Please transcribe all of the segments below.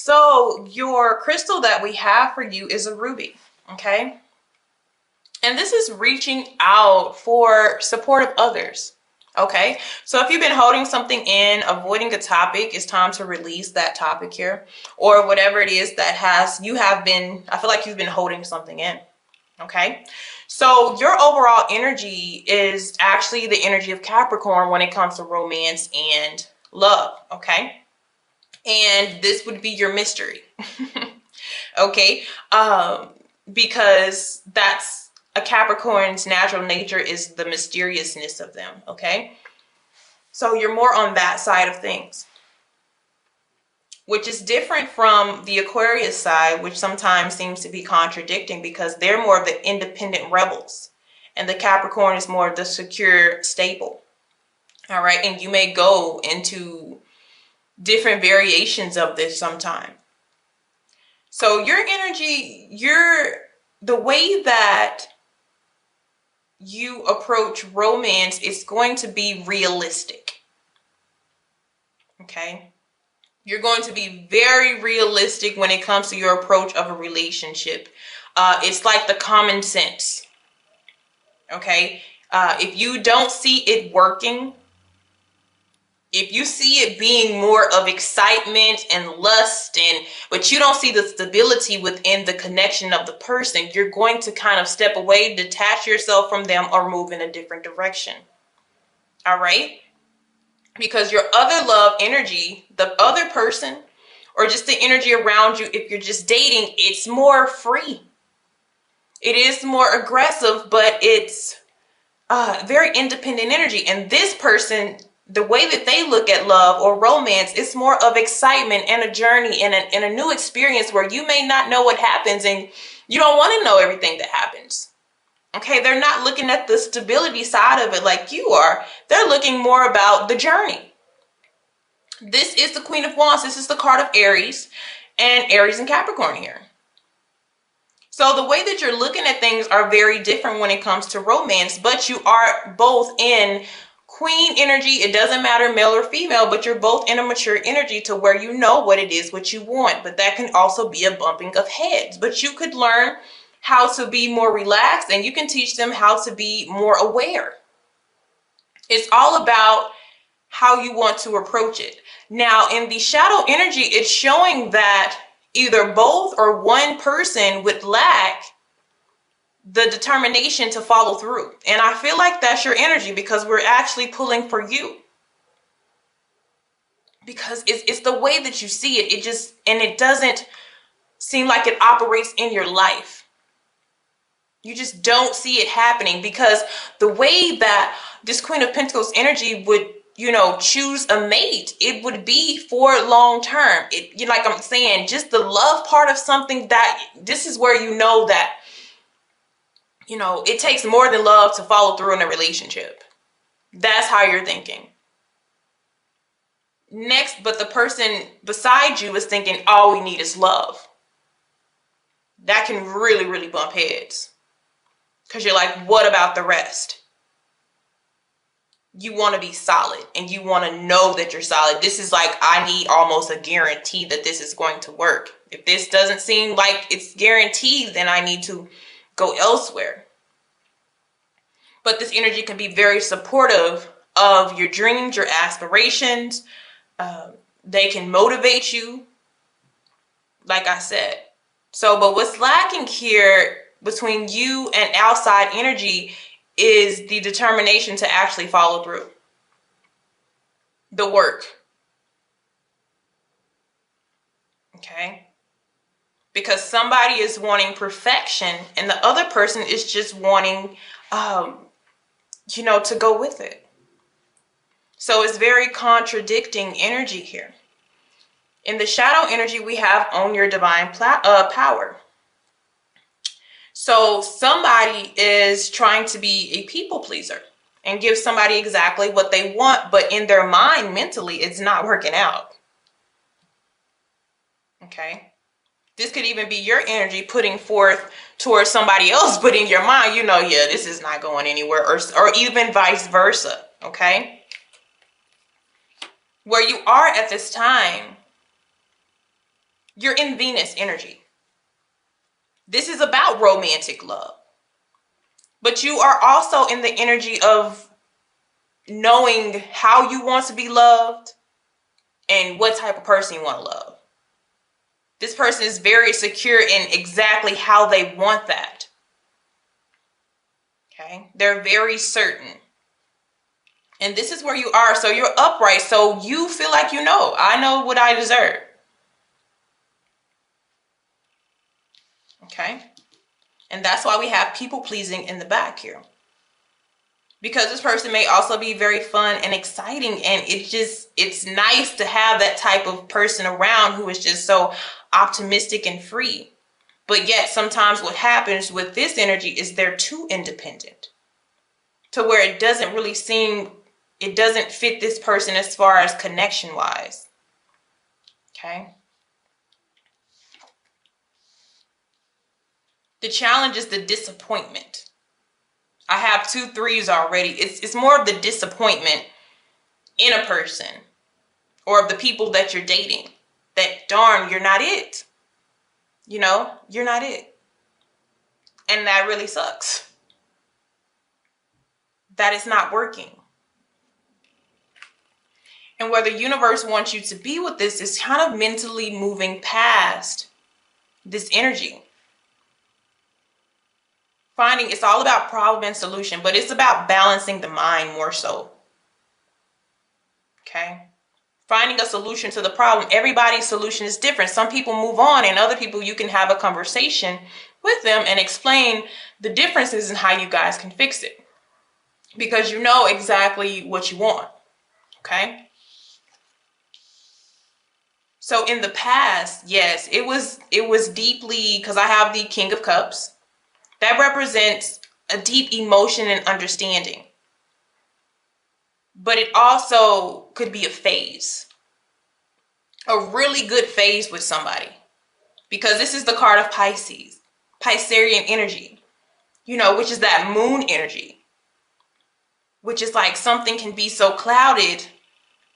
So your crystal that we have for you is a ruby, okay? And this is reaching out for support of others. Okay, so if you've been holding something in, avoiding a topic, it's time to release that topic here, or whatever it is that I feel like you've been holding something in. Okay, so your overall energy is actually the energy of Capricorn when it comes to romance and love. Okay, and this would be your mystery. Okay, because that's a Capricorn's natural nature, is the mysteriousness of them. Okay, so you're more on that side of things, which is different from the Aquarius side, which sometimes seems to be contradicting because they're more of the independent rebels and the Capricorn is more of the secure, stable. All right, and you may go into different variations of this sometime. So your energy, the way that you approach romance is going to be realistic. Okay, you're going to be very realistic when it comes to your approach of a relationship. It's like the common sense. Okay, if you don't see it working, if you see it being more of excitement and lust, but you don't see the stability within the connection of the person, you're going to kind of step away, detach yourself from them, or move in a different direction. All right, because your other love energy, the other person, or just the energy around you, if you're just dating, it's more free. It is more aggressive, but it's very independent energy. And this person, the way that they look at love or romance, it's more of excitement and a journey and a new experience where you may not know what happens and you don't want to know everything that happens. Okay, they're not looking at the stability side of it like you are. They're looking more about the journey. This is the Queen of Wands. This is the card of Aries, and Aries and Capricorn here. So the way that you're looking at things are very different when it comes to romance, but you are both in Queen energy. It doesn't matter male or female, but you're both in a mature energy to where you know what it is, what you want. But that can also be a bumping of heads. But you could learn how to be more relaxed, and you can teach them how to be more aware. It's all about how you want to approach it. Now, in the shadow energy, it's showing that either both or one person would lack the determination to follow through. And I feel like that's your energy, because we're actually pulling for you. Because it's the way that you see it. It doesn't seem like it operates in your life. You just don't see it happening, because the way that this Queen of Pentacles energy would, choose a mate, it would be for long term. Like I'm saying, just the love part of something, that this is where you know that, it takes more than love to follow through in a relationship. That's how you're thinking. Next, but the person beside you is thinking, all we need is love. That can really, really bump heads. Because you're like, what about the rest? You want to be solid, and you want to know that you're solid. This is like, I need almost a guarantee that this is going to work. If this doesn't seem like it's guaranteed, then I need to go elsewhere. But this energy can be very supportive of your dreams, your aspirations. They can motivate you, like I said. So, but what's lacking here between you and outside energy is the determination to actually follow through. The work. Okay? Because somebody is wanting perfection and the other person is just wanting, to go with it. So it's very contradicting energy here. In the shadow energy, we have own your divine power. So somebody is trying to be a people pleaser and give somebody exactly what they want, but in their mind, mentally, it's not working out. Okay? This could even be your energy putting forth towards somebody else, but in your mind, yeah, this is not going anywhere, or even vice versa. Okay? Where you are at this time, You're in Venus energy. This is about romantic love. But you are also in the energy of knowing how you want to be loved and what type of person you want to love. This person is very secure in exactly how they want that. Okay? They're very certain. And this is where you are. So you're upright. So you feel like you know. I know what I deserve. Okay? And that's why we have people pleasing in the back here. Because this person may also be very fun and exciting. And it's nice to have that type of person around who is just so optimistic and free. But yet sometimes what happens with this energy is they're too independent. To where it doesn't really seem, it doesn't fit this person as far as connection wise. Okay. The challenge is the disappointment. I have 2 3s already. It's more of the disappointment in a person or of the people that you're dating. That darn, you're not it. You know, you're not it. And that really sucks. That is not working. And where the universe wants you to be with this is kind of mentally moving past this energy. Finding it's all about problem and solution, but it's about balancing the mind more so. Okay? Finding a solution to the problem. Everybody's solution is different. Some people move on, and other people you can have a conversation with them and explain the differences in how you guys can fix it. Because you know exactly what you want. Okay? So in the past, yes, it was deeply, because I have the King of Cups. That represents a deep emotion and understanding. But it also could be a phase. A really good phase with somebody. Because this is the card of Pisces. Piscean energy. You know, which is that moon energy. Which is like something can be so clouded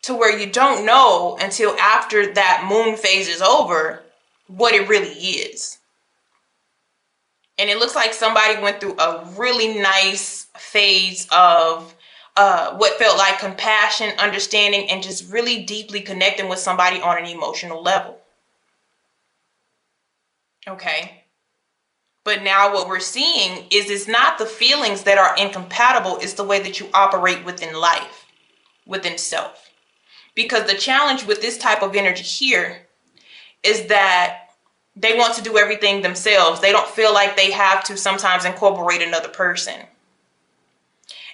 to where you don't know until after that moon phase is over what it really is. And it looks like somebody went through a really nice phase of what felt like compassion, understanding, and just really deeply connecting with somebody on an emotional level. Okay. But now what we're seeing is it's not the feelings that are incompatible, it's the way that you operate within life, within self. Because the challenge with this type of energy here is that they want to do everything themselves. They don't feel like they have to sometimes incorporate another person.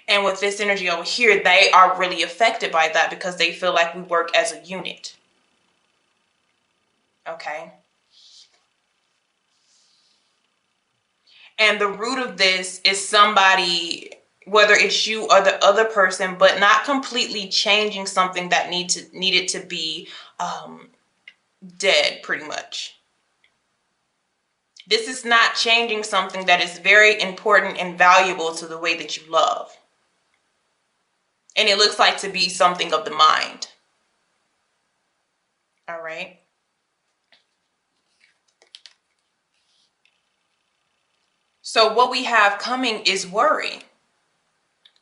And with this energy over here, they are really affected by that because they feel like we work as a unit. Okay. And the root of this is somebody, whether it's you or the other person, but not completely changing something that needed to be dead, pretty much. This is not changing something that is very important and valuable to the way that you love. And it looks like to be something of the mind. All right. So what we have coming is worry.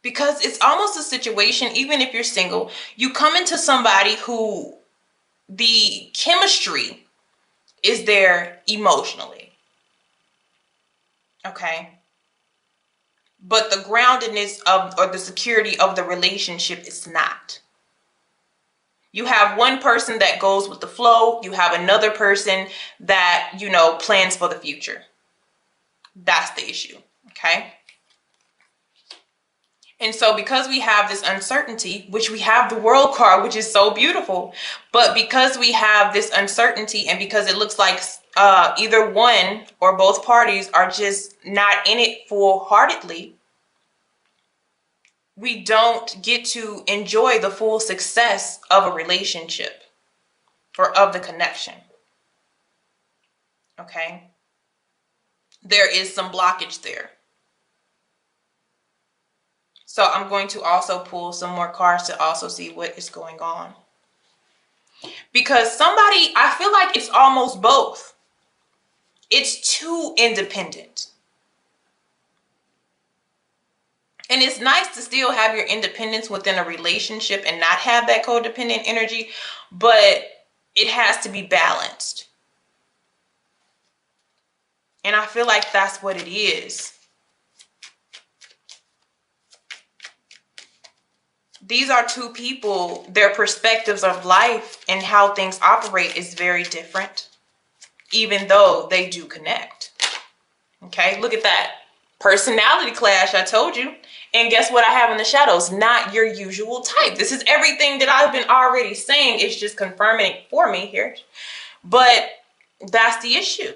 Because it's almost a situation, even if you're single, you come into somebody who the chemistry is there emotionally. Okay. But the groundedness of, or the security of the relationship is not. You have one person that goes with the flow. You have another person that, you know, plans for the future. That's the issue. Okay. And so because we have this uncertainty, which we have the World card, which is so beautiful, but because we have this uncertainty and because it looks like either one or both parties are just not in it full-heartedly, we don't get to enjoy the full success of a relationship or of the connection. Okay? There is some blockage there. So I'm going to also pull some more cards to also see what is going on. Because somebody, I feel like it's almost both. It's too independent. And it's nice to still have your independence within a relationship and not have that codependent energy, but it has to be balanced. And I feel like that's what it is. These are two people, their perspectives of life and how things operate is very different, even though they do connect. Okay, look at that. Personality clash, I told you. And guess what I have in the shadows? Not your usual type. This is everything that I've been already saying. It's just confirming it for me here. But that's the issue.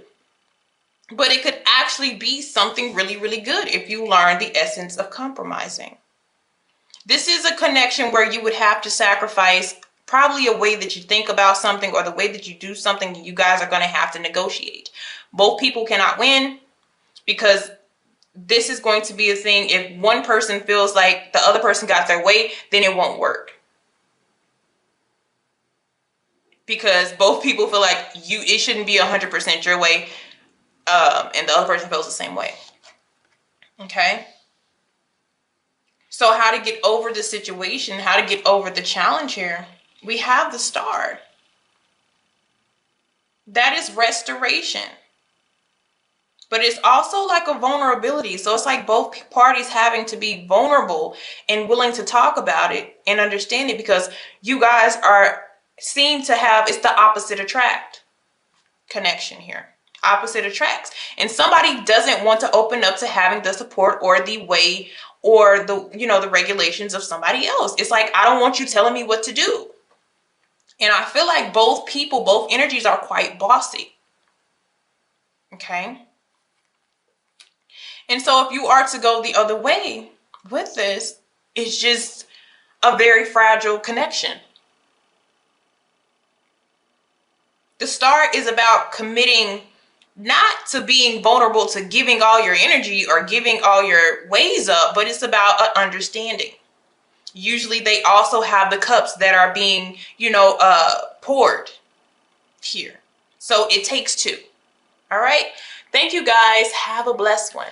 But it could actually be something really, really good if you learn the essence of compromising. This is a connection where you would have to sacrifice probably a way that you think about something or the way that you do something. You guys are going to have to negotiate. Both people cannot win, because this is going to be a thing. If one person feels like the other person got their way, then it won't work. Because both people feel like it shouldn't be 100% your way, and the other person feels the same way. Okay? So how to get over the situation, how to get over the challenge here? We have the Star. That is restoration. But it's also like a vulnerability. So it's like both parties having to be vulnerable and willing to talk about it and understand it, because you guys seem to have, it's the opposite attract connection here. Opposite attracts. And somebody doesn't want to open up to having the support or the way or the regulations of somebody else. It's like, I don't want you telling me what to do. And I feel like both people, both energies are quite bossy. Okay? And so if you are to go the other way with this, it's just a very fragile connection. The Star is about committing not to being vulnerable to giving all your energy or giving all your ways up, but it's about an understanding. Usually they also have the cups that are being, poured here. So it takes two. All right. Thank you guys. Have a blessed one.